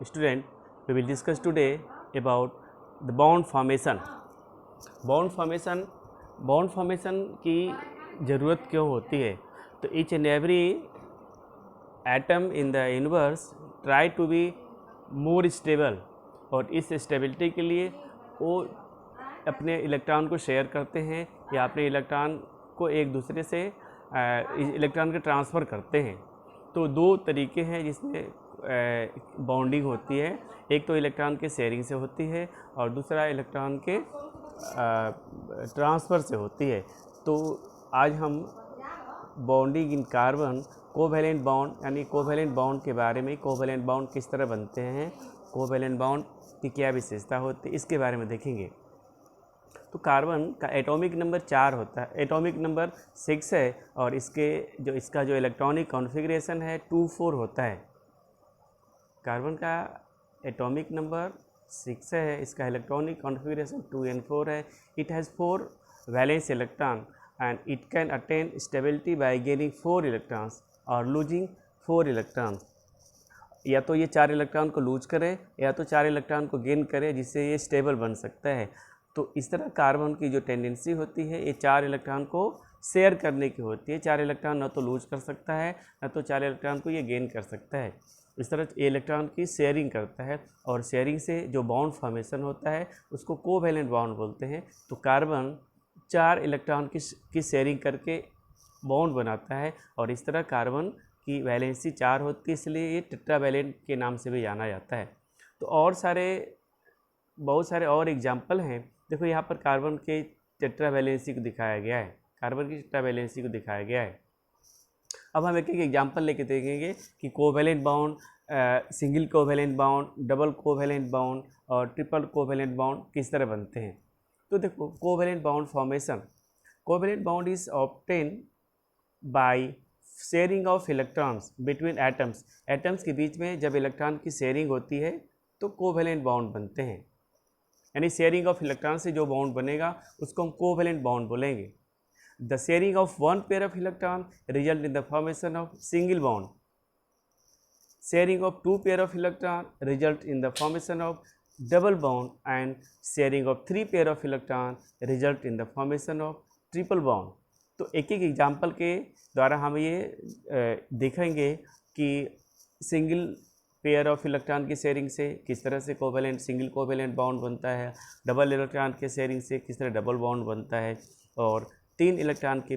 Student, we will discuss today about the bond formation. Bond formation की ज़रूरत क्यों होती है? तो each and every atom in the universe try to be more stable, और इस स्टेबिलिटी के लिए वो अपने इलेक्ट्रॉन को शेयर करते हैं या अपने इलेक्ट्रॉन को एक दूसरे से इलेक्ट्रॉन के ट्रांसफ़र करते हैं। तो दो तरीके हैं जिसमें बॉन्डिंग होती है, एक तो इलेक्ट्रॉन के शेयरिंग से होती है और दूसरा इलेक्ट्रॉन के ट्रांसफ़र से होती है। तो आज हम bonding in carbon, covalent bond यानी कोवैलेंट बॉन्ड के बारे में, कोवैलेंट बॉन्ड किस तरह बनते हैं, कोवैलेंट बॉन्ड की क्या विशेषता होती है, इसके बारे में देखेंगे। तो कार्बन का एटॉमिक नंबर 4 होता है, एटॉमिक नंबर 6 है, और इसका जो इलेक्ट्रॉनिक कॉन्फ़िगरेशन है 2,4 होता है। कार्बन का एटॉमिक नंबर 6 है, इसका इलेक्ट्रॉनिक कॉन्फ़िगरेशन 2 and 4 है। It has 4 valence electron and it can attain stability by gaining 4 electrons और लूजिंग 4 इलेक्ट्रॉन। या तो ये 4 इलेक्ट्रॉन को लूज करे या तो 4 इलेक्ट्रॉन को गेन करे, जिससे ये स्टेबल बन सकता है। तो इस तरह कार्बन की जो टेंडेंसी होती है, ये 4 इलेक्ट्रॉन को शेयर करने की होती है। 4 इलेक्ट्रॉन न तो लूज कर सकता है, न तो 4 इलेक्ट्रॉन को ये गेन कर सकता है। इस तरह ये इलेक्ट्रॉन की शेयरिंग करता है, और शेयरिंग से जो बॉन्ड फॉर्मेशन होता है उसको कोवैलेंट बॉन्ड बोलते हैं। तो कार्बन 4 इलेक्ट्रॉन की शेयरिंग करके बॉन्ड बनाता है, और इस तरह कार्बन की वैलेंसी 4 होती है, इसलिए ये टेट्रावैलेंट के नाम से भी जाना जाता है। तो बहुत सारे और एग्जाम्पल हैं। देखो यहाँ पर कार्बन के टेट्रावैलेंसी को दिखाया गया है, कार्बन की टेट्रावैलेंसी को दिखाया गया है। अब हम एक एक एग्जाम्पल लेके देखेंगे कि covalent bond, single covalent bond, double covalent bond और ट्रिपल कोवैलेंट बॉन्ड किस तरह बनते हैं। तो देखो, covalent bond formation, covalent bond is obtain by sharing of electrons between atoms. Atoms के बीच में जब इलेक्ट्रॉन की शेयरिंग होती है तो कोवैलेंट बॉन्ड बनते हैं, यानी शेयरिंग ऑफ इलेक्ट्रॉन से जो बॉन्ड बनेगा उसको हम कोवैलेंट बॉन्ड बोलेंगे। The sharing of one pair of electron result in the formation of single bond. Sharing of two pair of electron result in the formation of double bond, and sharing of 3 pair of electron result in the formation of triple bond. तो एक एक example के द्वारा हम ये देखेंगे कि single pair of electron की शेयरिंग से किस तरह से कोवैलेंट सिंगल कोवैलेंट बॉन्ड बनता है, डबल इलेक्ट्रॉन के शेयरिंग से किस तरह डबल बॉन्ड बनता है, और 3 इलेक्ट्रॉन के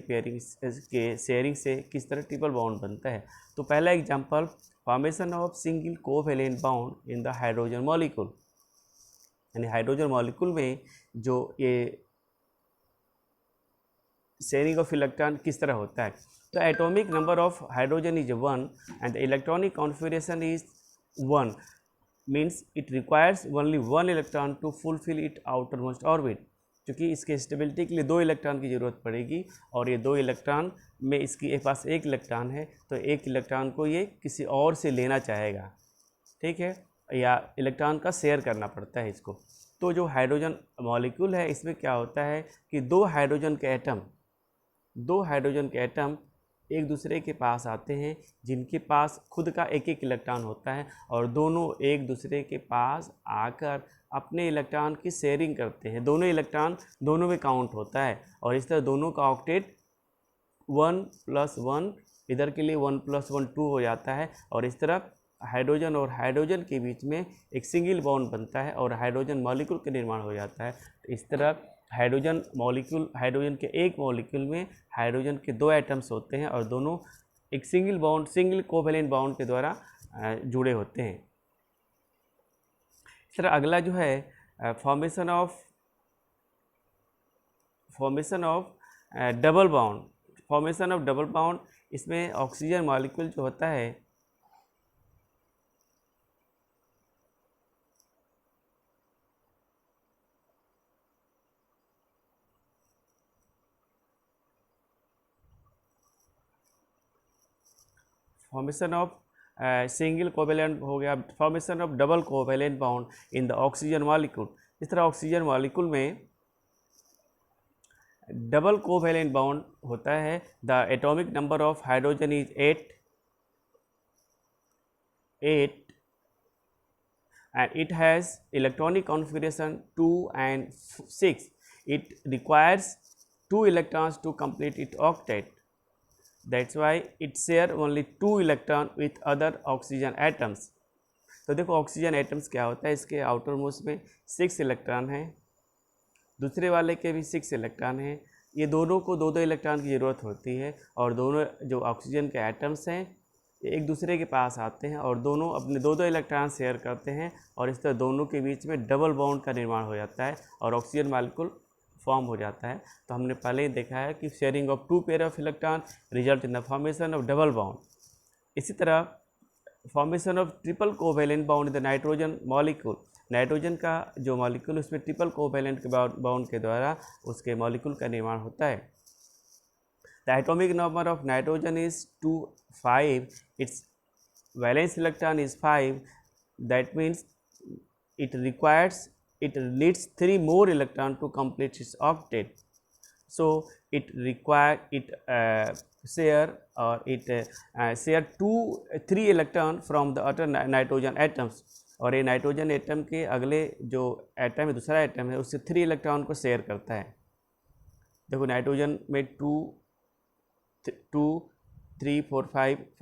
शेयरिंग से किस तरह ट्रिपल बॉन्ड बनता है। तो पहला example, formation of single covalent bond in the hydrogen molecule, यानी हाइड्रोजन मॉलिक्यूल में जो ये शेयरिंग ऑफ इलेक्ट्रॉन किस तरह होता है। तो atomic number of hydrogen is 1 and the electronic configuration is 1, means it requires only 1 electron to fulfil it outermost orbit. क्योंकि इसके स्टेबिलिटी के लिए 2 इलेक्ट्रॉन की ज़रूरत पड़ेगी, और ये 2 इलेक्ट्रॉन में इसकी एक पास 1 इलेक्ट्रॉन है, तो 1 इलेक्ट्रॉन को ये किसी और से लेना चाहेगा, ठीक है, या इलेक्ट्रॉन का शेयर करना पड़ता है इसको। तो जो हाइड्रोजन मॉलिक्यूल है, इसमें क्या होता है कि 2 हाइड्रोजन के एटम एक दूसरे के पास आते हैं, जिनके पास खुद का एक एक इलेक्ट्रॉन होता है, और दोनों एक दूसरे के पास आकर अपने इलेक्ट्रॉन की शेयरिंग करते हैं। दोनों इलेक्ट्रॉन दोनों में काउंट होता है, और इस तरह दोनों का ऑक्टेट 1 + 1, इधर के लिए 1 + 1 2 हो जाता है, और इस तरह हाइड्रोजन और हाइड्रोजन के बीच में एक सिंगल बॉन्ड बनता है और हाइड्रोजन मॉलिक्यूल का निर्माण हो जाता है। तो इस तरह हाइड्रोजन के एक मॉलिक्यूल में हाइड्रोजन के 2 एटम्स होते हैं, और दोनों एक सिंगल कोवैलेंट बॉन्ड के द्वारा जुड़े होते हैं। इस तरह अगला जो है फॉर्मेशन ऑफ डबल बॉन्ड, इसमें ऑक्सीजन मॉलिक्यूल जो होता है फॉर्मेशन ऑफ सिंगल कोवैलेंट हो गया, formation of double covalent bond in the oxygen molecule. इस तरह ऑक्सीजन मॉलिक्यूल में डबल कोवैलेंट बॉन्ड होता है। The atomic number of hydrogen is 8 and it has electronic configuration 2 and 6. It requires 2 electrons to complete its octet. That's why it share only 2 electron with other oxygen atoms. तो देखो oxygen atoms क्या होता है, इसके outer most में 6 electron हैं, दूसरे वाले के भी 6 इलेक्ट्रॉन हैं। ये दोनों को 2-2 इलेक्ट्रॉन की ज़रूरत होती है और दोनों जो ऑक्सीजन के एटम्स हैं एक दूसरे के पास आते हैं और दोनों अपने 2-2 इलेक्ट्रॉन शेयर करते हैं और इस तरह दोनों के बीच में डबल बॉन्ड का निर्माण हो जाता है और ऑक्सीजन मॉलिक्यूल फॉर्म हो जाता है। तो हमने पहले ही देखा है कि sharing of 2 pair of electron result in the formation of double bond. इसी तरह formation of triple covalent bound in the nitrogen molecule, nitrogen का जो मॉलिक्यूल उसमें ट्रिपल कोवैलेंट के बाउंड के द्वारा उसके मॉलिक्यूल का निर्माण होता है। The atomic number of nitrogen is 5, it's valence electron is 5, that means it needs 3 more electron to complete its octet. So it share 3 electron from the other nitrogen atoms, और ये nitrogen atom के अगले जो atom है दूसरा atom है उससे 3 electron को शेयर करता है। देखो नाइट्रोजन में 2 3 4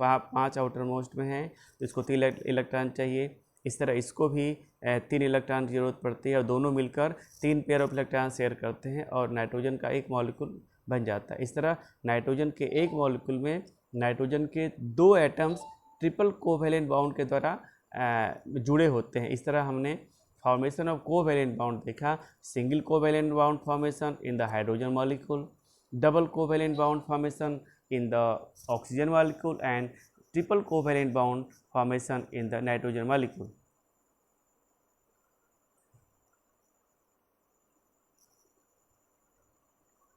5 आउटर मोस्ट में है, तो इसको 3 इलेक्ट्रॉन चाहिए। इस तरह इसको भी 3 इलेक्ट्रॉन की ज़रूरत पड़ती है और दोनों मिलकर 3 पेयर ऑफ इलेक्ट्रॉन शेयर करते हैं और नाइट्रोजन का एक मॉलिक्यूल बन जाता है। इस तरह नाइट्रोजन के एक मॉलिक्यूल में नाइट्रोजन के 2 एटम्स ट्रिपल कोवैलेंट बाउंड के द्वारा जुड़े होते हैं। इस तरह हमने फॉर्मेशन ऑफ कोवैलेंट बाउंड देखा, single covalent bound formation in the hydrogen molecule, double covalent bound formation in the oxygen molecule and triple covalent bond formation in the nitrogen molecule.